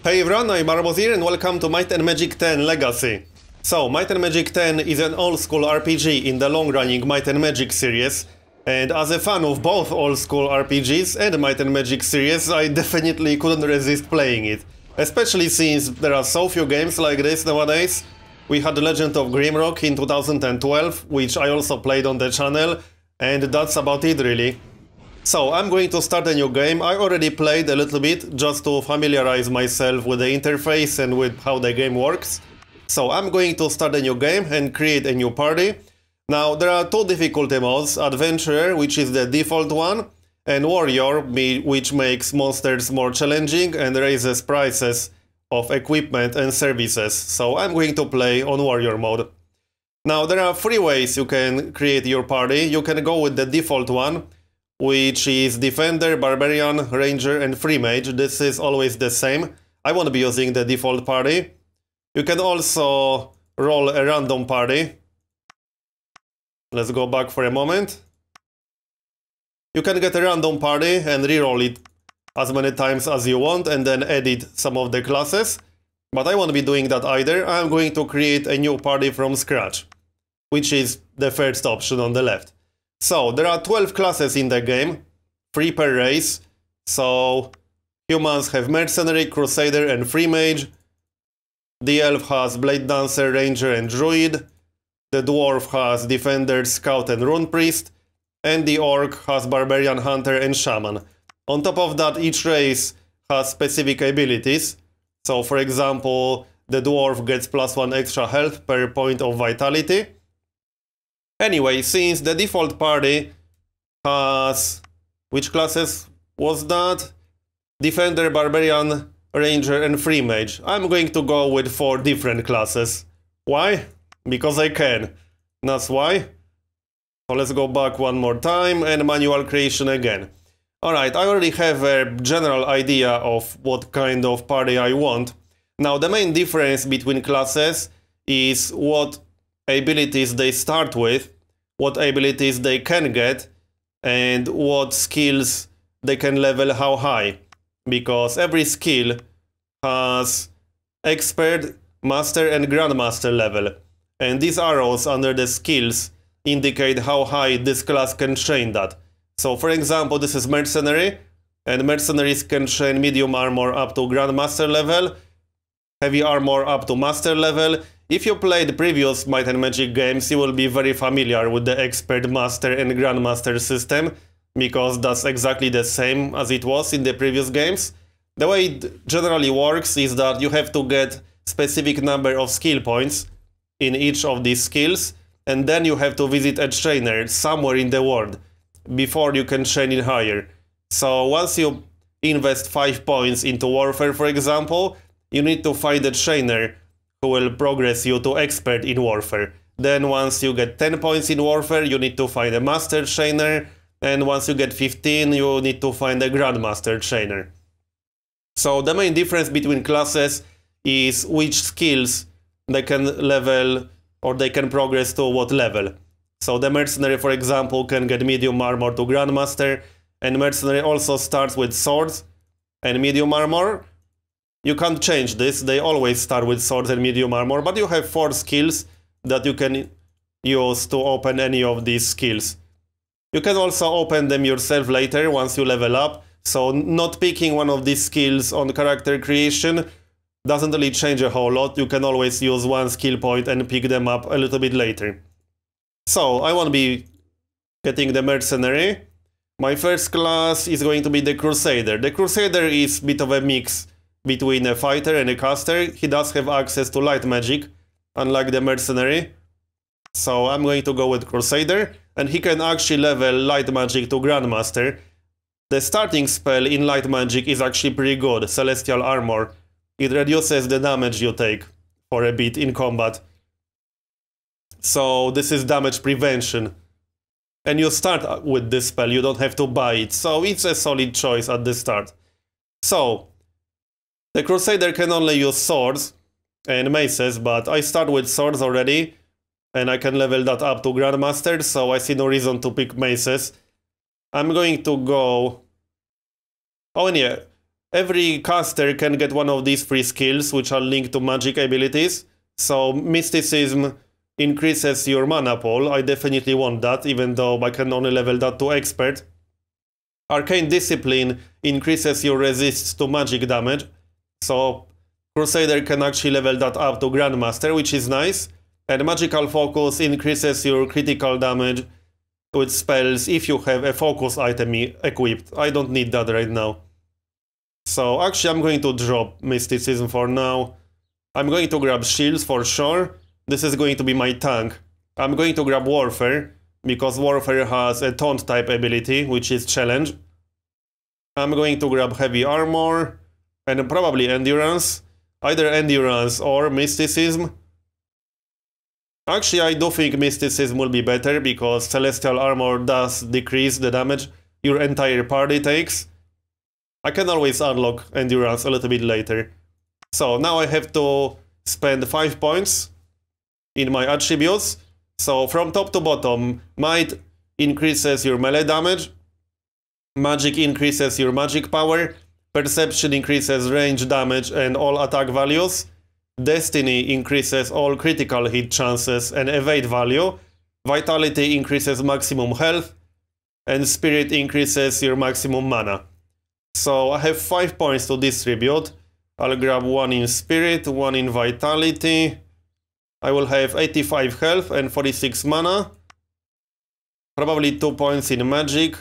Hey everyone, I'm Marbozir and welcome to Might and Magic 10 Legacy. So, Might and Magic 10 is an old-school RPG in the long-running Might and Magic series, and as a fan of both old-school RPGs and Might and Magic series, I definitely couldn't resist playing it. Especially since there are so few games like this nowadays. We had The Legend of Grimrock in 2012, which I also played on the channel, and that's about it really. So, I'm going to start a new game. I already played a little bit, just to familiarize myself with the interface and with how the game works. So, I'm going to start a new game and create a new party. Now, there are two difficulty modes, Adventurer, which is the default one, and Warrior, which makes monsters more challenging and raises prices of equipment and services. So, I'm going to play on Warrior mode. Now, there are three ways you can create your party. You can go with the default one, which is Defender, Barbarian, Ranger and Free Mage. This is always the same. I won't be using the default party. You can also roll a random party. Let's go back for a moment. You can get a random party and reroll it as many times as you want and then edit some of the classes. But I won't be doing that either. I'm going to create a new party from scratch, which is the first option on the left. So, there are 12 classes in the game, 3 per race. So, humans have Mercenary, Crusader and Free Mage. The Elf has Blade Dancer, Ranger and Druid. The Dwarf has Defender, Scout and Rune Priest. And the Orc has Barbarian, Hunter and Shaman. On top of that, each race has specific abilities. So, for example, the Dwarf gets +1 extra health per point of Vitality. Anyway, since the default party has... which classes was that? Defender, Barbarian, Ranger and Free Mage. I'm going to go with 4 different classes. Why? Because I can. That's why. So let's go back one more time and manual creation again. Alright, I already have a general idea of what kind of party I want. Now, the main difference between classes is what abilities they start with, what abilities they can get, and what skills they can level how high. Because every skill has Expert, Master and Grandmaster level. And these arrows under the skills indicate how high this class can train that. So for example, this is Mercenary, and Mercenaries can train medium armor up to Grandmaster level, heavy armor up to Master level. If you played previous Might and Magic games, you will be very familiar with the Expert, Master and Grandmaster system, because that's exactly the same as it was in the previous games. The way it generally works is that you have to get specific number of skill points in each of these skills, and then you have to visit a trainer somewhere in the world before you can train it higher. So once you invest 5 points into Warfare, for example, you need to find a trainer who will progress you to Expert in Warfare. Then once you get 10 points in Warfare, you need to find a Master Trainer, and once you get 15, you need to find a Grandmaster Trainer. So the main difference between classes is which skills they can level or they can progress to what level. So the Mercenary, for example, can get medium armor to Grandmaster, and Mercenary also starts with swords and medium armor. You can't change this, they always start with swords and medium armor, but you have 4 skills that you can use to open any of these skills. You can also open them yourself later once you level up, so not picking one of these skills on character creation doesn't really change a whole lot. You can always use 1 skill point and pick them up a little bit later. So, I won't be getting the Mercenary. My first class is going to be the Crusader. The Crusader is a bit of a mix between a fighter and a caster. He does have access to light magic, unlike the Mercenary. So I'm going to go with Crusader, and he can actually level light magic to Grandmaster. The starting spell in light magic is actually pretty good, Celestial Armor. It reduces the damage you take for a bit in combat. So this is damage prevention. And you start with this spell, you don't have to buy it, so it's a solid choice at the start. So, the Crusader can only use swords and maces, but I start with swords already, and I can level that up to Grandmaster, so I see no reason to pick maces. I'm going to go... Oh, and yeah, every caster can get one of these 3 skills, which are linked to magic abilities. So Mysticism increases your mana pool. I definitely want that, even though I can only level that to Expert. Arcane Discipline increases your resist to magic damage. So Crusader can actually level that up to Grandmaster, which is nice. And Magical Focus increases your critical damage with spells if you have a focus item equipped. I don't need that right now. So actually I'm going to drop Mysticism for now. I'm going to grab Shields for sure. This is going to be my tank. I'm going to grab Warfare, because Warfare has a Taunt type ability, which is Challenge. I'm going to grab Heavy Armor, and probably Endurance. Either Endurance or Mysticism. Actually, I do think Mysticism will be better, because Celestial Armor does decrease the damage your entire party takes. I can always unlock Endurance a little bit later. So now I have to spend 5 points in my attributes. So from top to bottom, Might increases your melee damage, Magic increases your magic power, Perception increases range damage and all attack values, Destiny increases all critical hit chances and evade value, Vitality increases maximum health, and Spirit increases your maximum mana. So I have 5 points to distribute. I'll grab 1 in Spirit, 1 in Vitality. I will have 85 health and 46 mana. Probably 2 points in Magic.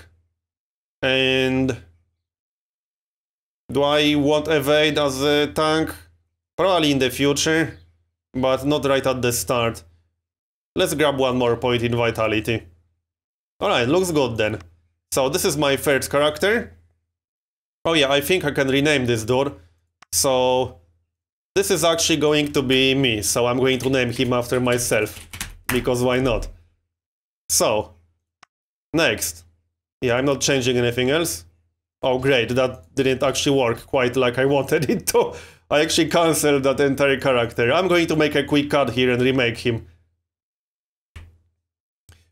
And do I want Evade as a tank? Probably in the future, but not right at the start. Let's grab 1 more point in Vitality. Alright, looks good then. So this is my third character. Oh yeah, I think I can rename this dude. So this is actually going to be me, so I'm going to name him after myself, because why not? So, next. Yeah, I'm not changing anything else. Oh great, that didn't actually work quite like I wanted it to. I actually cancelled that entire character. I'm going to make a quick cut here and remake him.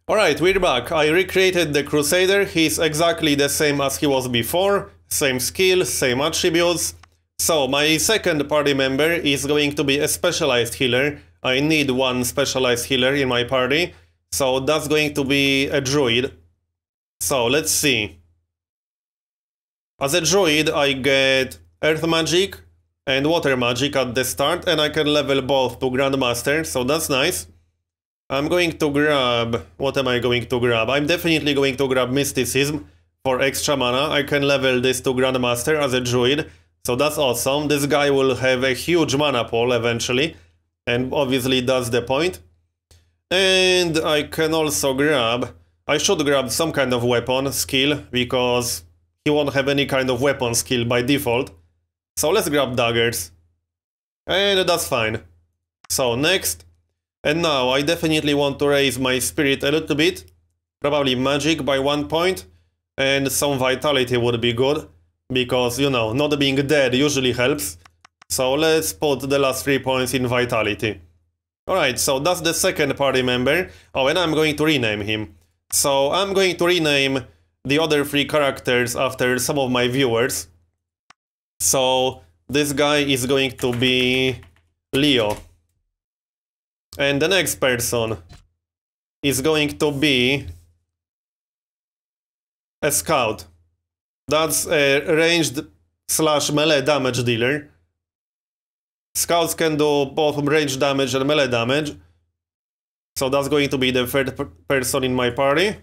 Alright, we're back. I recreated the Crusader. He's exactly the same as he was before. Same skill, same attributes. So, my second party member is going to be a specialized healer. I need 1 specialized healer in my party. So, that's going to be a druid. So, let's see. As a druid, I get earth magic and water magic at the start, and I can level both to Grandmaster, so that's nice. I'm going to grab... What am I going to grab? I'm definitely going to grab Mysticism for extra mana. I can level this to Grandmaster as a druid, so that's awesome. This guy will have a huge mana pool eventually, and obviously that's the point. And I can also grab... I should grab some kind of weapon skill, because he won't have any kind of weapon skill by default. So let's grab daggers. And that's fine. So next. And now I definitely want to raise my spirit a little bit. Probably magic by 1 point. And some vitality would be good. Because, you know, not being dead usually helps. So let's put the last 3 points in vitality. Alright, so that's the second party member. Oh, and I'm going to rename him. So I'm going to rename the other 3 characters after some of my viewers. So this guy is going to be Leo. And the next person is going to be a scout. That's a ranged / melee damage dealer. Scouts can do both range damage and melee damage. So that's going to be the third person in my party.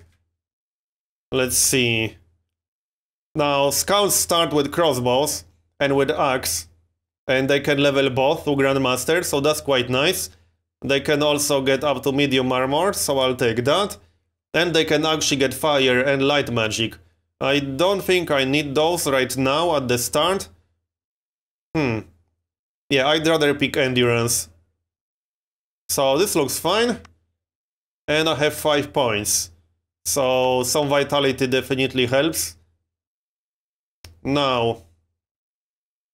Let's see. Now, scouts start with crossbows and with axe. And they can level both to Grandmaster, so that's quite nice. They can also get up to medium armor, so I'll take that. And they can actually get fire and light magic. I don't think I need those right now at the start. Yeah, I'd rather pick endurance. So this looks fine. And I have 5 points. So some vitality definitely helps. Now,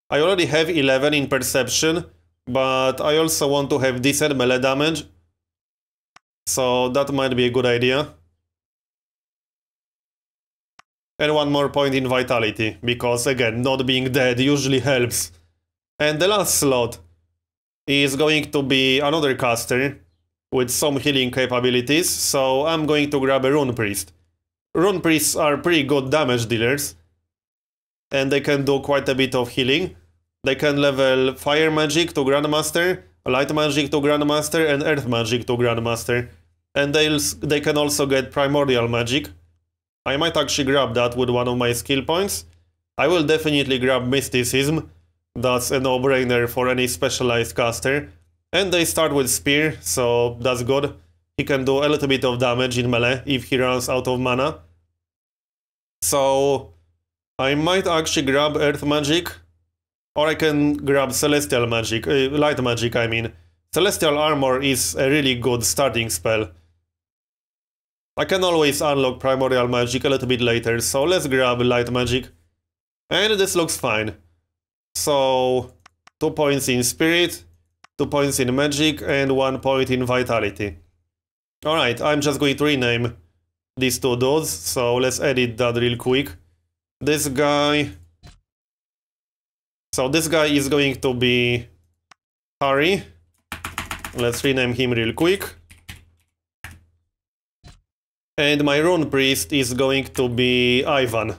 I already have 11 in perception, but I also want to have decent melee damage. So that might be a good idea. And 1 more point in vitality, because again, not being dead usually helps. And the last slot is going to be another caster with some healing capabilities, so I'm going to grab a Rune Priest. Rune Priests are pretty good damage dealers, and they can do quite a bit of healing. They can level Fire Magic to Grandmaster, Light Magic to Grandmaster, and Earth Magic to Grandmaster. And they can also get Primordial Magic. I might actually grab that with one of my skill points. I will definitely grab Mysticism. That's a no-brainer for any specialized caster. And they start with Spear, so that's good. He can do a little bit of damage in melee if he runs out of mana. So I might actually grab Earth Magic, or I can grab Celestial Magic, Light Magic I mean. Celestial Armor is a really good starting spell. I can always unlock Primordial Magic a little bit later, so let's grab Light Magic. And this looks fine. So 2 points in Spirit, 2 points in Magic, and 1 point in Vitality. Alright, I'm just going to rename these two dudes, so let's edit that real quick. This guy... So this guy is going to be Harry. Let's rename him real quick. And my Rune Priest is going to be Ivan.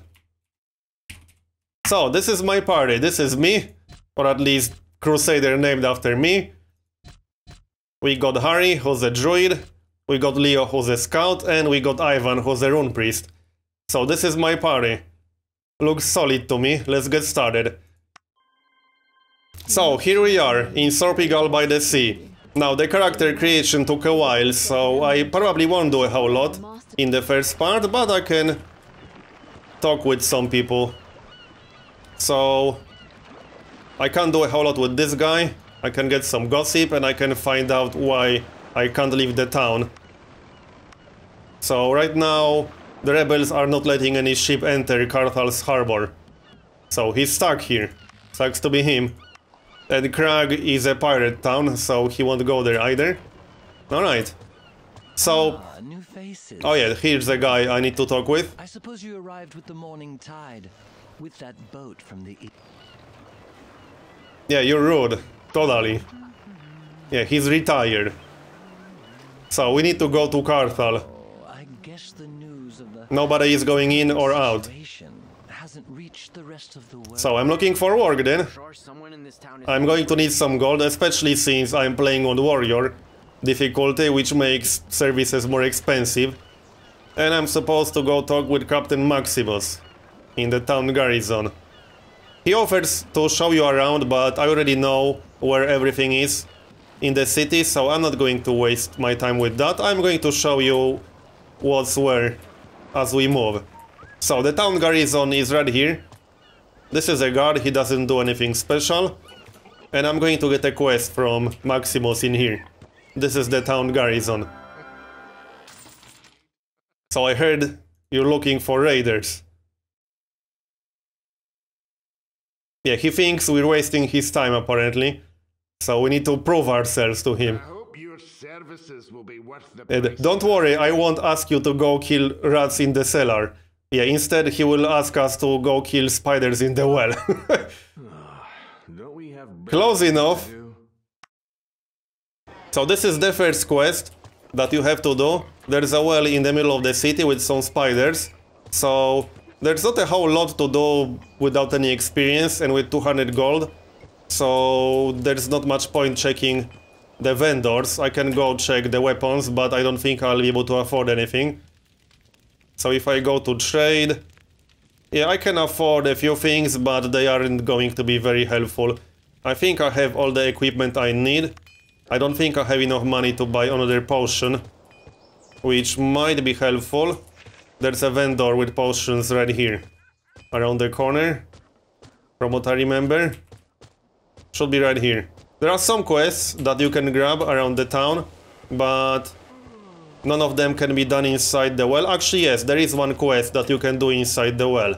So, this is my party, this is me, or at least Crusader named after me. We got Harry, who's a druid, we got Leo, who's a scout, and we got Ivan, who's a Rune Priest. So this is my party. Looks solid to me, let's get started. So, here we are, in Sorpigal by the Sea. Now, the character creation took a while, so I probably won't do a whole lot in the first part, but I can talk with some people. So, I can't do a whole lot with this guy. I can get some gossip and I can find out why I can't leave the town. So, right now, the rebels are not letting any ship enter Karthal's harbor. So, he's stuck here. Sucks to be him. And Krag is a pirate town, so he won't go there either. Alright. So... new faces. Oh yeah, here's the guy I need to talk with. I suppose you arrived with the morning tide. With that boat from the... Yeah, you're rude. Totally. Yeah, he's retired. So we need to go to Karthal. Oh, I guess the news of the... Nobody is going in or out. Hasn't reached the rest of the world. So I'm looking for work then. I'm going to need some gold, especially since I'm playing on warrior difficulty, which makes services more expensive. And I'm supposed to go talk with Captain Maximus in the town garrison. He offers to show you around, but I already know where everything is in the city, so I'm not going to waste my time with that. I'm going to show you what's where as we move. So the town garrison is right here. This is a guard, he doesn't do anything special. And I'm going to get a quest from Maximus in here. This is the town garrison. So I heard you're looking for raiders. Yeah, he thinks we're wasting his time apparently. So we need to prove ourselves to him. I hope your services will be worth the And price. don't worry, I won't ask you to go kill rats in the cellar. Yeah, instead he will ask us to go kill spiders in the well. Don't we have Close enough. to do? So this is the first quest that you have to do. There's a well in the middle of the city with some spiders. So there's not a whole lot to do without any experience and with 200 gold. So there's not much point checking the vendors. I can go check the weapons, but I don't think I'll be able to afford anything. So if I go to trade, yeah, I can afford a few things, but they aren't going to be very helpful. I think I have all the equipment I need. I don't think I have enough money to buy another potion, which might be helpful. There's a vendor with potions right here, around the corner, from what I remember. Should be right here. There are some quests that you can grab around the town, but none of them can be done inside the well. Actually, yes, there is one quest that you can do inside the well.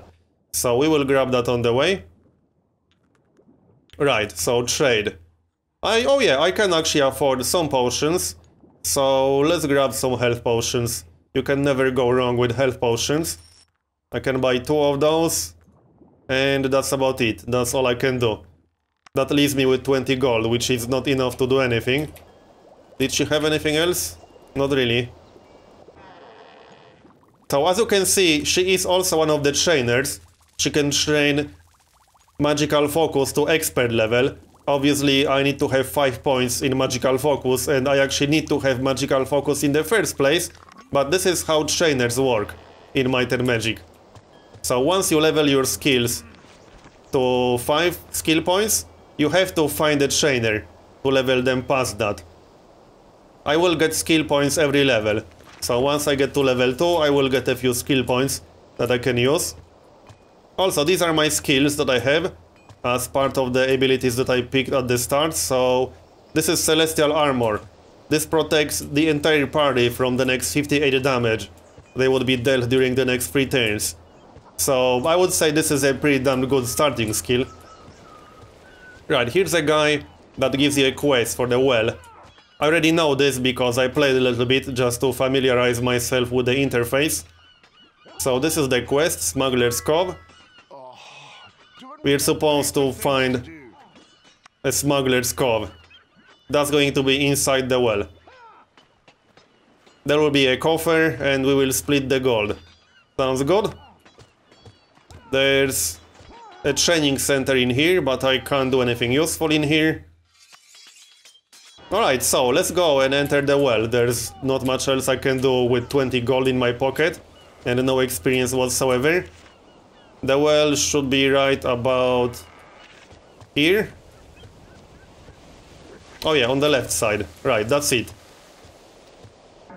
So we will grab that on the way. Right, so trade. Oh yeah, I can actually afford some potions. So let's grab some health potions. You can never go wrong with health potions. I can buy 2 of those. And that's about it. That's all I can do. That leaves me with 20 gold, which is not enough to do anything. Did she have anything else? Not really. So as you can see, she is also one of the trainers. She can train magical focus to expert level. Obviously, I need to have 5 points in magical focus, and I actually need to have magical focus in the first place. But this is how trainers work in Might and Magic. So once you level your skills to 5 skill points, you have to find a trainer to level them past that. I will get skill points every level. So once I get to level 2, I will get a few skill points that I can use. Also, these are my skills that I have as part of the abilities that I picked at the start. So this is Celestial Armor. This protects the entire party from the next 58 damage they would be dealt during the next 3 turns. So I would say this is a pretty damn good starting skill. Right, here's a guy that gives you a quest for the well. I already know this because I played a little bit just to familiarize myself with the interface. So this is the quest, Smuggler's Cove. We're supposed to find a Smuggler's Cove. That's going to be inside the well. There will be a coffer and we will split the gold. Sounds good? There's a training center in here, but I can't do anything useful in here. Alright, so let's go and enter the well. There's not much else I can do with 20 gold in my pocket and no experience whatsoever. The well should be right about here. Oh yeah, on the left side. Right, that's it.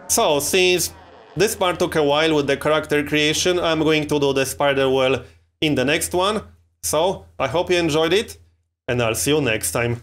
So, since this part took a while with the character creation, I'm going to do the spider well in the next one. So, I hope you enjoyed it, and I'll see you next time.